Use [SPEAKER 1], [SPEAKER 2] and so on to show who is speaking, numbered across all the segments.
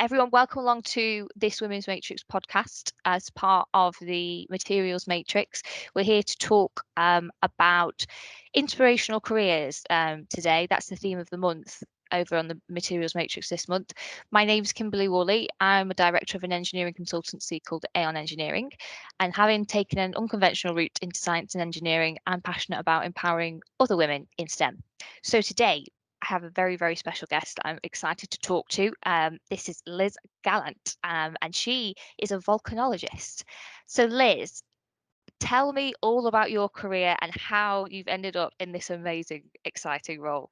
[SPEAKER 1] Everyone, welcome along to this Women's Matrix podcast as part of the Materials Matrix. We're here to talk about inspirational careers today. That's the theme of the month over on the Materials Matrix this month. My name's Kimberley Walley. I'm a director of an engineering consultancy called AEON Engineering. And having taken an unconventional route into science and engineering, I'm passionate about empowering other women in STEM. So today, I have a very, very special guest I'm excited to talk to. This is Lis Gallant, and she is a volcanologist. So, Liz, tell me all about your career and how you've ended up in this amazing, exciting role.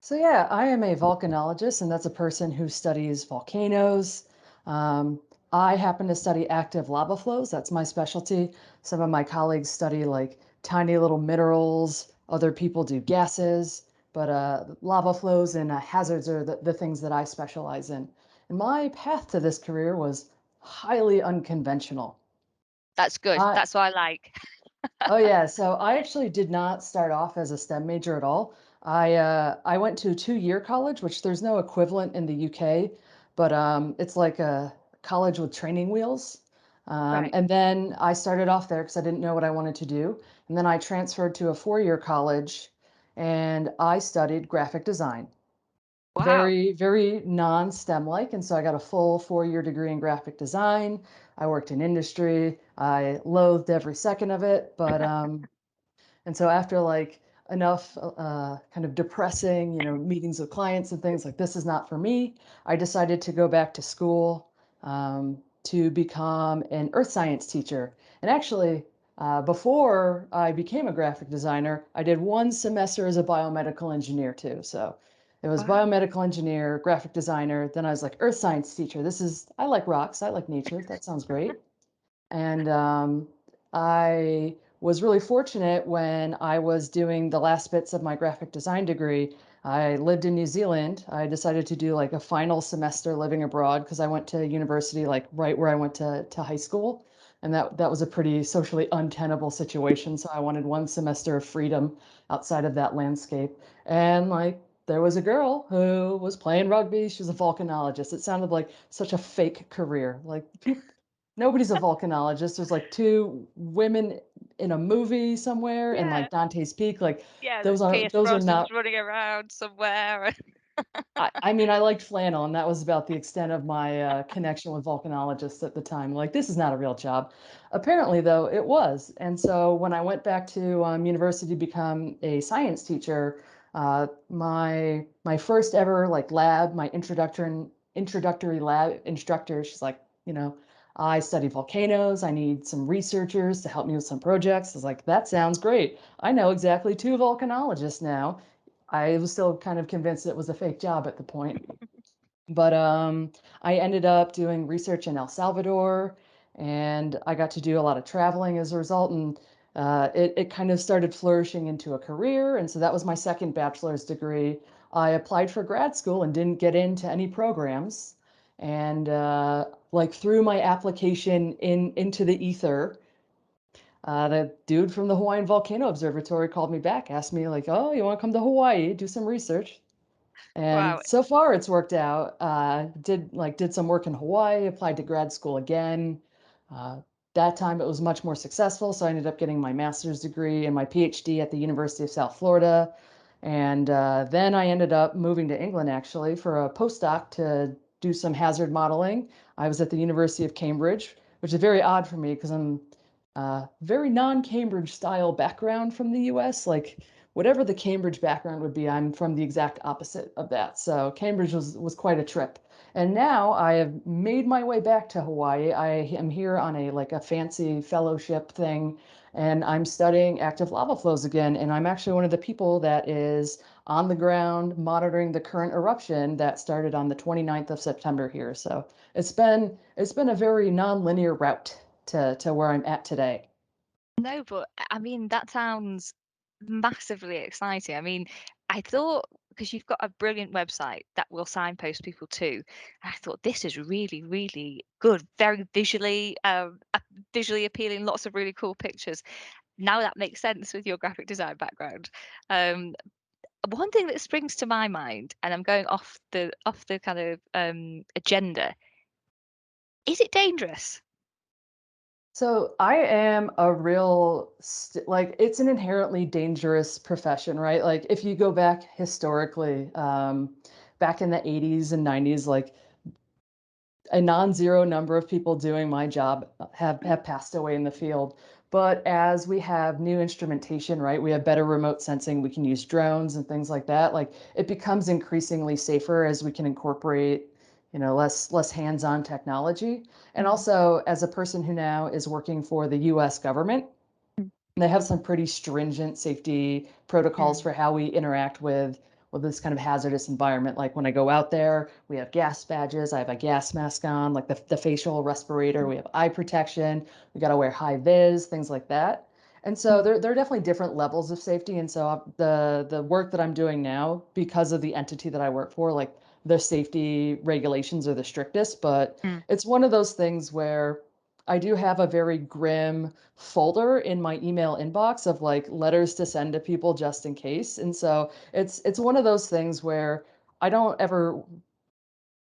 [SPEAKER 2] So yeah, I am a volcanologist, and that's a person who studies volcanoes. Um, I happen to study active lava flows. That's my specialty. Some of my colleagues study like tiny little minerals. Other people do gases, but lava flows and hazards are the things that I specialize in. And my path to this career was highly unconventional.
[SPEAKER 1] That's good.
[SPEAKER 2] I,
[SPEAKER 1] That's what I like.
[SPEAKER 2] Oh yeah, so I actually did not start off as a STEM major at all. I went to a 2-year college, which there's no equivalent in the UK, but it's like a college with training wheels.
[SPEAKER 1] Right.
[SPEAKER 2] And then I started off there because I didn't know what I wanted to do, and then I transferred to a 4-year college, and I studied graphic design.
[SPEAKER 1] Wow.
[SPEAKER 2] Very non-STEM like, and so I got a full 4-year degree in graphic design. I worked in industry. I loathed every second of it, but and so after like enough kind of depressing, meetings with clients and things like this is not for me, I decided to go back to school to become an earth science teacher. And actually, before I became a graphic designer, I did 1 semester as a biomedical engineer too. So it was
[SPEAKER 1] Wow.
[SPEAKER 2] biomedical engineer, graphic designer. Then I was like earth science teacher. I like rocks. I like nature. That sounds great. And I was really fortunate when I was doing the last bits of my graphic design degree. I lived in New Zealand. I decided to do like a final semester living abroad because I went to university like right where I went to high school. And that was a pretty socially untenable situation. So I wanted 1 semester of freedom outside of that landscape. And like there was a girl who was playing rugby. She was a volcanologist. It sounded like such a fake career. Like people, nobody's a volcanologist. There's like 2 women in a movie somewhere and
[SPEAKER 1] Yeah.
[SPEAKER 2] like Dante's Peak. Like
[SPEAKER 1] Yeah.
[SPEAKER 2] those are
[SPEAKER 1] Pierce
[SPEAKER 2] those are
[SPEAKER 1] Brosnan's
[SPEAKER 2] not.
[SPEAKER 1] running around somewhere.
[SPEAKER 2] I mean, I liked flannel, and that was about the extent of my connection with volcanologists at the time. Like, this is not a real job. Apparently, though, it was. And so when I went back to university to become a science teacher, my first ever like lab, my introductory lab instructor, she's like, I study volcanoes. I need some researchers to help me with some projects. I was like, that sounds great. I know exactly 2 volcanologists now. I was still kind of convinced it was a fake job at the point. But I ended up doing research in El Salvador, and I got to do a lot of traveling as a result. And it kind of started flourishing into a career. And so that was my second bachelor's degree. I applied for grad school and didn't get into any programs. And like through my application into the ether, the dude from the Hawaiian Volcano Observatory called me back, asked me like, "Oh, you want to come to Hawaii, do some research?" And
[SPEAKER 1] Wow.
[SPEAKER 2] so far, it's worked out. Did some work in Hawaii, applied to grad school again. Uh, that time, it was much more successful, so I ended up getting my master's degree and my PhD at the University of South Florida. And then I ended up moving to England actually for a postdoc to do some hazard modeling. I was at the University of Cambridge, which is very odd for me because I'm very non-Cambridge style background from the US. Like whatever the Cambridge background would be, I'm from the exact opposite of that. So Cambridge was quite a trip. And now I have made my way back to Hawaii. I am here on a fancy fellowship thing, and I'm studying active lava flows again. And I'm actually one of the people that is on the ground monitoring the current eruption that started on the 29th of September here. So it's been a very non-linear route to where I'm at today.
[SPEAKER 1] No, but I mean, that sounds massively exciting. I mean, I thought because you've got a brilliant website that will signpost people to, I thought this is really, really good, very visually appealing, lots of really cool pictures. Now that makes sense with your graphic design background. Um, one thing that springs to my mind, and I'm going off the kind of agenda, is it dangerous?
[SPEAKER 2] So I am a real like it's an inherently dangerous profession, right? Like if you go back historically, back in the 80s and 90s, like a non-zero number of people doing my job have passed away in the field. But as we have new instrumentation, right, we have better remote sensing, we can use drones and things like that. Like it becomes increasingly safer as we can incorporate, less hands-on technology. And
[SPEAKER 1] Mm,
[SPEAKER 2] also as a person who now is working for the US government,
[SPEAKER 1] mm,
[SPEAKER 2] they have some pretty stringent safety protocols
[SPEAKER 1] mm,
[SPEAKER 2] for how we interact with this kind of hazardous environment. Like when I go out there, we have gas badges. I have a gas mask on, like the facial respirator.
[SPEAKER 1] mm,
[SPEAKER 2] We have eye protection. We got to wear high vis, things like that. And so
[SPEAKER 1] mm.
[SPEAKER 2] there are definitely different levels of safety. And so the work that I'm doing now, because of the entity that I work for, like the safety regulations are the strictest. But
[SPEAKER 1] Mm.
[SPEAKER 2] it's one of those things where I do have a very grim folder in my email inbox of like letters to send to people just in case. And so it's one of those things where I don't ever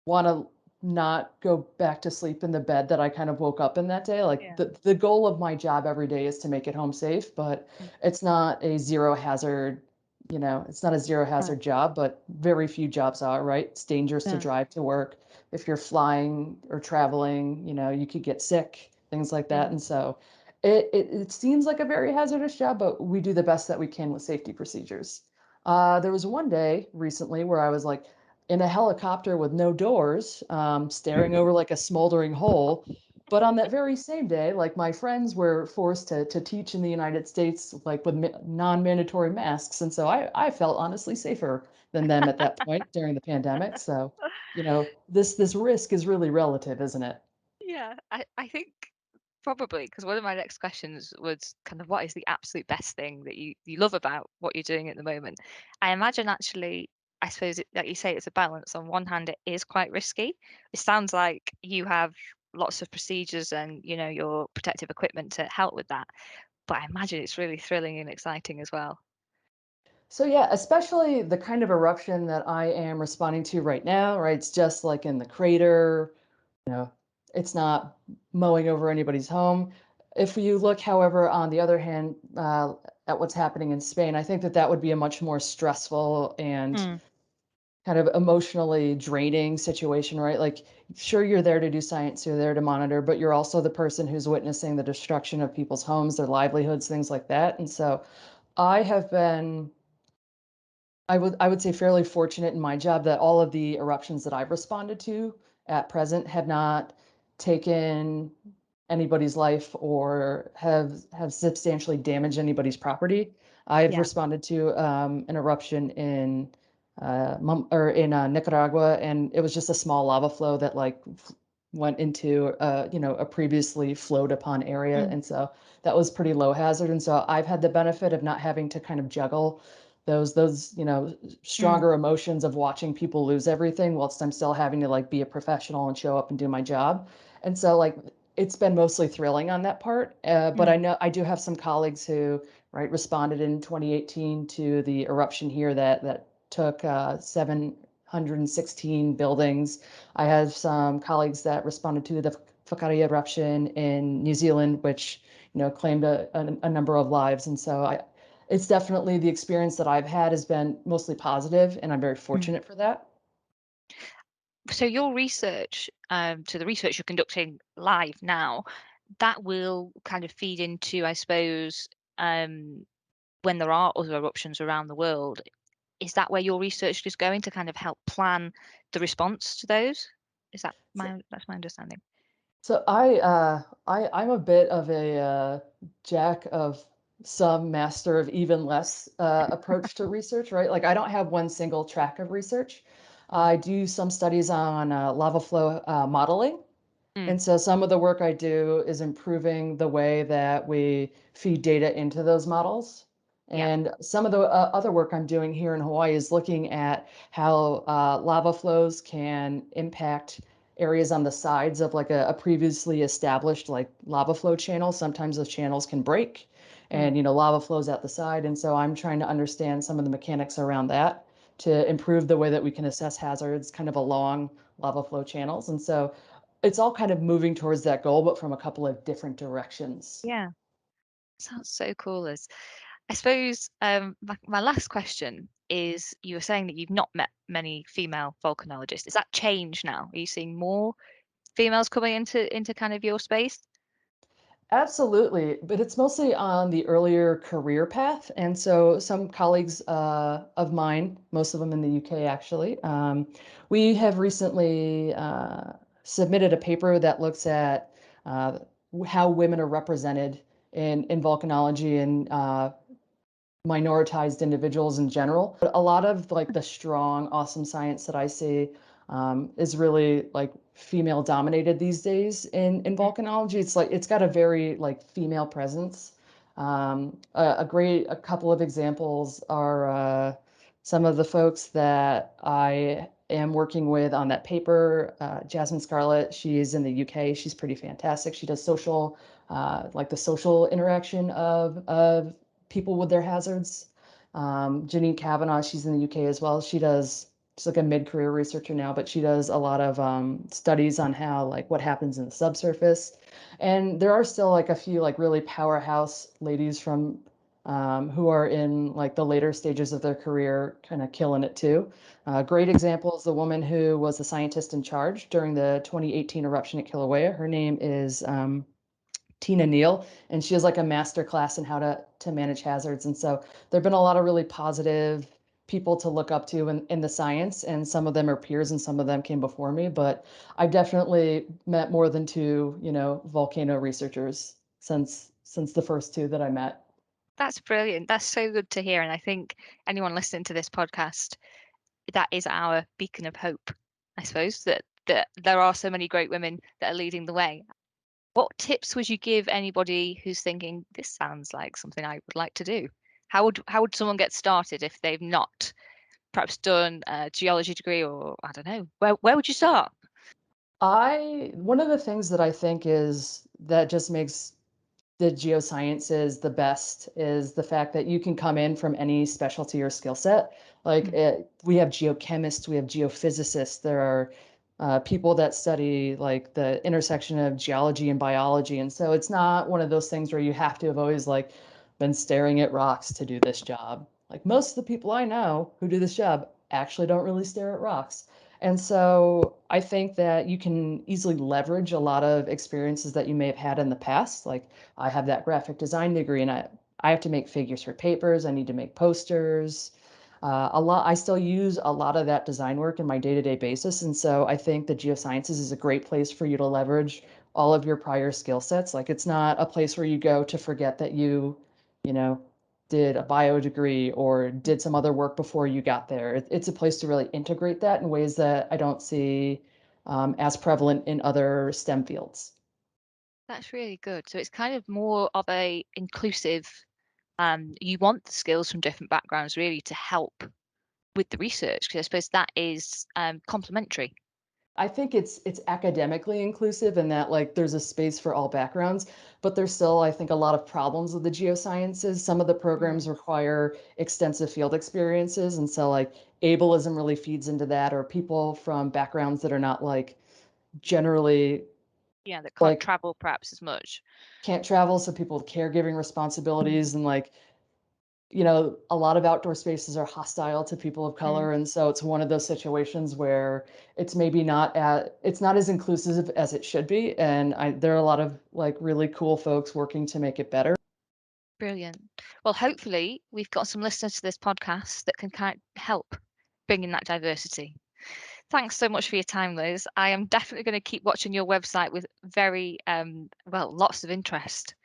[SPEAKER 2] want to not go back to sleep in the bed that I kind of woke up in that day. Like
[SPEAKER 1] Yeah.
[SPEAKER 2] the goal of my job every day is to make it home safe, but
[SPEAKER 1] Mm,
[SPEAKER 2] it's not a zero hazard, it's not a zero
[SPEAKER 1] mm,
[SPEAKER 2] hazard job, but very few jobs are, right? It's dangerous to
[SPEAKER 1] mm,
[SPEAKER 2] drive to work. If you're flying or traveling, you could get sick, things like that.
[SPEAKER 1] mm.
[SPEAKER 2] And so it seems like a very hazardous job, but we do the best that we can with safety procedures. There was one day recently where I was like, in a helicopter with no doors, staring over like a smoldering hole. But on that very same day, like my friends were forced to teach in the United States, like with non-mandatory masks, and so I felt honestly safer than them at that point during the pandemic. So, this risk is really relative, isn't it?
[SPEAKER 1] Yeah, I think probably because one of my next questions was kind of what is the absolute best thing that you love about what you're doing at the moment? I imagine actually, I suppose like you say, it's a balance. On one hand, it is quite risky. It sounds like you have lots of procedures and your protective equipment to help with that. But I imagine it's really thrilling and exciting as well.
[SPEAKER 2] So yeah, especially the kind of eruption that I am responding to right now, right? It's just like in the crater, you know, it's not mowing over anybody's home. If you look, however, on the other hand, at what's happening in Spain, I think that that would be a much more stressful and
[SPEAKER 1] Mm,
[SPEAKER 2] kind of emotionally draining situation, right? Like, sure, you're there to do science, you're there to monitor, but you're also the person who's witnessing the destruction of people's homes, their livelihoods, things like that. And so I have been I would say fairly fortunate in my job that all of the eruptions that I've responded to at present have not taken anybody's life or have substantially damaged anybody's property. I've
[SPEAKER 1] yeah.
[SPEAKER 2] responded to an eruption in Nicaragua, and it was just a small lava flow that like went into a previously flowed upon area,
[SPEAKER 1] Mm,
[SPEAKER 2] and so that was pretty low hazard. And so I've had the benefit of not having to kind of juggle those
[SPEAKER 1] mm,
[SPEAKER 2] stronger emotions of watching people lose everything whilst I'm still having to like be a professional and show up and do my job. And so like it's been mostly thrilling on that part. But I
[SPEAKER 1] mm,
[SPEAKER 2] know I do have some colleagues who responded in 2018 to the eruption here that took 716 buildings. I have some colleagues that responded to the Whakaari eruption in New Zealand, which claimed a number of lives. And so it's definitely the experience that I've had has been mostly positive, and I'm very
[SPEAKER 1] mm.
[SPEAKER 2] fortunate for that.
[SPEAKER 1] So your research, to the research you're conducting live now, that will kind of feed into, I suppose, um, when there are other eruptions around the world. Is that where your research is going to kind of help plan the response to those? Is that
[SPEAKER 2] So,
[SPEAKER 1] that's my understanding?
[SPEAKER 2] so I'm a bit of a jack of some, master of even less approach to research, right? Like I don't have one single track of research.
[SPEAKER 1] Mm,
[SPEAKER 2] I do some studies on lava flow modeling.
[SPEAKER 1] mm,
[SPEAKER 2] And so some of the work I do is improving the way that we feed data into those models.
[SPEAKER 1] yeah.
[SPEAKER 2] And some of the other work I'm doing here in Hawaii is looking at how lava flows can impact areas on the sides of like a previously established like lava flow channel. Sometimes those channels can break. and lava flows out the side. And so I'm trying to understand some of the mechanics around that to improve the way that we can assess hazards kind of along lava flow channels. And so it's all kind of moving towards that goal, but from a couple of different directions.
[SPEAKER 1] Yeah, sounds so cool, Liz. I suppose my last question is, you were saying that you've not met many female volcanologists. Is that changed now? Are you seeing more females coming into kind of your space?
[SPEAKER 2] Absolutely, but it's mostly on the earlier career path. And so some colleagues of mine, most of them in the UK actually, we have recently submitted a paper that looks at how women are represented in volcanology and minoritized individuals in general. But a lot of like the strong, awesome science that I see is really like female dominated these days in
[SPEAKER 1] Mm.
[SPEAKER 2] volcanology. It's like it's got a very like female presence. A couple of examples are some of the folks that I am working with on that paper. Jasmine Scarlett, she's in the UK. She's pretty fantastic. She does social, like the social interaction of people with their hazards. Janine Kavanaugh, she's in the UK as well. She's like a mid-career researcher now, but she does a lot of studies on how like what happens in the subsurface. And there are still like a few like really powerhouse ladies from who are in like the later stages of their career, kind of killing it too. Great example is the woman who was the scientist in charge during the 2018 eruption at Kilauea. Her name is Tina Neal, and she has like a master class in how to manage hazards. And so there've been a lot of really positive people to look up to in the science, and some of them are peers and some of them came before me. But I've definitely met more than two, volcano researchers since the first two that I met.
[SPEAKER 1] That's brilliant. That's so good to hear. And I think anyone listening to this podcast, that is our beacon of hope, I suppose, that there are so many great women that are leading the way. What tips would you give anybody who's thinking, this sounds like something I would like to do? How would someone get started if they've not perhaps done a geology degree, or I don't know, where would you start?
[SPEAKER 2] One of the things that I think is that just makes the geosciences the best is the fact that you can come in from any specialty or skill set. Like
[SPEAKER 1] Mm.
[SPEAKER 2] we have geochemists, we have geophysicists. There are people that study like the intersection of geology and biology, and so it's not one of those things where you have to have always like been staring at rocks to do this job. Like most of the people I know who do this job actually don't really stare at rocks. And so I think that you can easily leverage a lot of experiences that you may have had in the past. Like I have that graphic design degree, and I have to make figures for papers. I need to make posters. I still use a lot of that design work in my day-to-day basis. And so I think the geosciences is a great place for you to leverage all of your prior skill sets. Like it's not a place where you go to forget that you know, did a bio degree or did some other work before you got there. It's a place to really integrate that in ways that I don't see as prevalent in other STEM fields.
[SPEAKER 1] That's really good. So it's kind of more of a inclusive, you want the skills from different backgrounds really to help with the research, because I suppose that is complementary.
[SPEAKER 2] I think it's academically inclusive in that like there's a space for all backgrounds, but there's still, I think, a lot of problems with the geosciences. Some of the programs
[SPEAKER 1] Mm.
[SPEAKER 2] require extensive field experiences, and so like ableism really feeds into that, or people from backgrounds that are not like generally
[SPEAKER 1] Yeah, that can't
[SPEAKER 2] like
[SPEAKER 1] travel perhaps as much.
[SPEAKER 2] can't travel, so people with caregiving
[SPEAKER 1] Mm.
[SPEAKER 2] responsibilities and like a lot of outdoor spaces are hostile to people of
[SPEAKER 1] Mm.
[SPEAKER 2] color, and so it's one of those situations where it's not as inclusive as it should be, and there are a lot of like really cool folks working to make it better.
[SPEAKER 1] Brilliant. Well, hopefully we've got some listeners to this podcast that can kind of help bring in that diversity. Thanks so much for your time, Liz. I am definitely going to keep watching your website with very, well, lots of interest.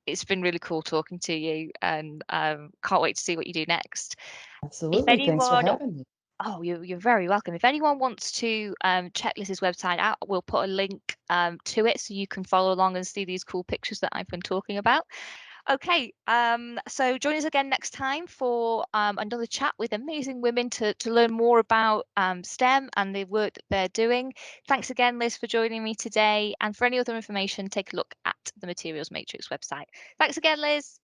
[SPEAKER 1] It's been really cool talking to you, and can't wait to see what you do next. If
[SPEAKER 2] Absolutely. Thanks for
[SPEAKER 1] anyone,
[SPEAKER 2] having me.
[SPEAKER 1] oh, you're very welcome. If anyone wants to check Liz's website out, we'll put a link to it so you can follow along and see these cool pictures that I've been talking about. Okay, so join us again next time for another chat with amazing women to learn more about STEM and the work that they're doing. Thanks again, Liz, for joining me today. And for any other information, take a look at the Materials Matrix website. Thanks again, Liz.